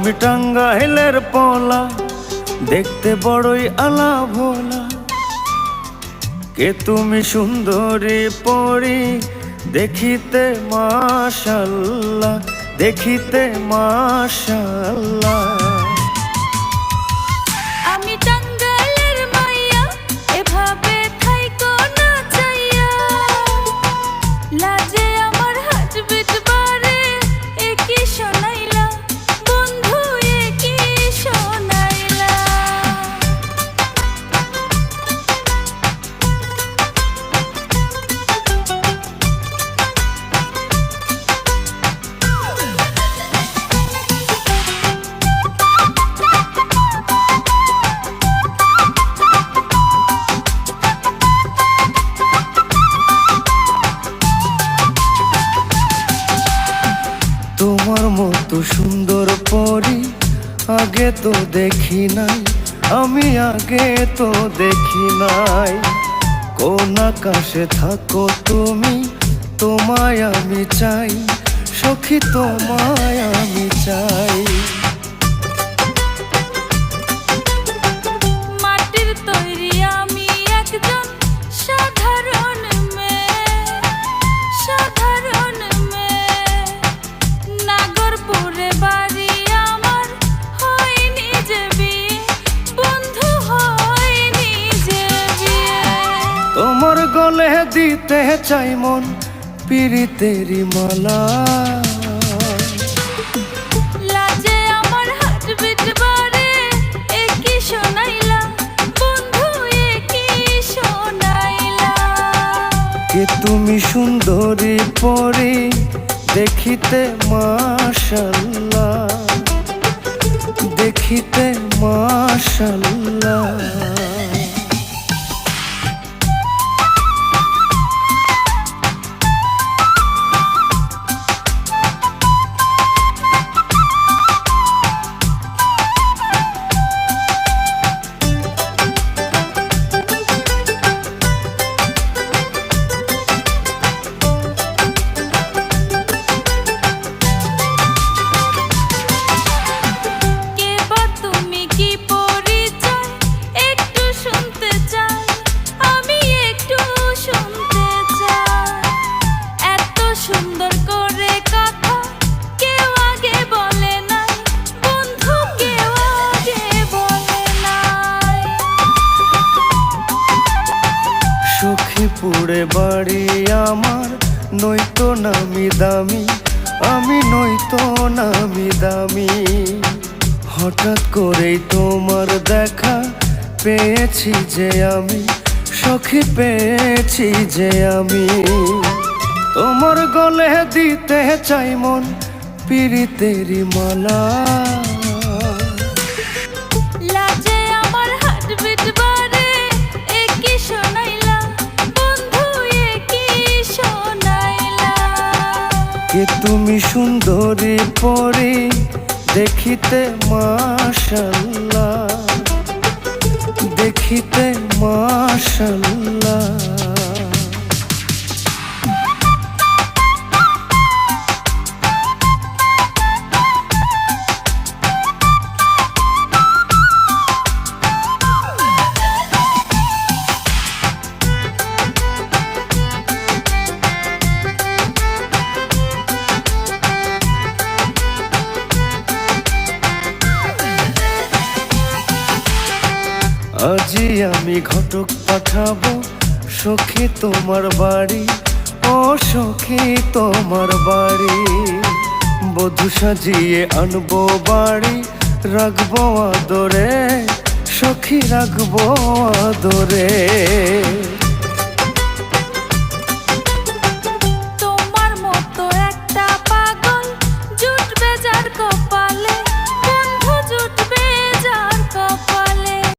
আমি টাঙ্গাইলের পোলা, দেখতে বড়ই আলা ভোলা। কে তুমি সুন্দরী পরি, দেখিতে মাশাআল্লাহ, দেখিতে মাশাআল্লাহ। আমি টাঙ্গাইলের মাইয়া, এভাবে থাইকো না চাইয়া। লাজে আমার হার্টবিট বাড়ে, এ কি শোনাইলা বন্ধু, এ কি শোনাইলা। তোমার মতো সুন্দর পরি আগে তো দেখি নাই, আমি আগে তো দেখি নাই। কোন আকাশে থাকো তুমি, তোমায় আমি চাই সখী, তোমায় আমি চাই। মাটির তৈরি আমি একজন সাধারণ মেয়ে, সাধারণ মেয়ে। নাগরপুরে বাড়ি আমার, হয়নি যে বিয়ে বন্ধু, হয়নি যে বিয়ে। তোমার গলে দিতে চাই মন পিরিতেরি মালা। লাজে আমার হার্টবিট বাড়ে, এ কি শোনাইলা বন্ধু, এ কি শোনাইলা। কে তুমি সুন্দরী পরি, দেখিতে মাশাআল্লাহ, দেখিতে মাশাআল্লাহ। সুন্দর করে কথা কেউ আগে বলে নাই বন্ধু, কেউ আগে বলে নাই। সখীপুরে বাড়ি আমার, নয়তো নামি দামি, আমি নয়তো নামি দামি। হঠাৎ করেই তোমার দেখা পেয়েছি যে আমি, সখী পেয়েছি যে আমি। তোমার গলে দিতে চাই মন পিরিতেরি মালা। লাজে আমার হার্টবিট বাড়ে, এ কি শোনাইলা বন্ধু, এ কি শোনাইলা। কে তুমি সুন্দরী পরি, দেখিতে মাশাআল্লাহ, দেখিতে মাশাআল্লাহ। আজি আমি ঘটক পাঠাবো সখী তোমার বাড়ি, ও সখী তোমার বাড়ি। বধূ সাজিয়ে আনবো বাড়ি, রাখবো আদরে সখী, রাখবো আদরে।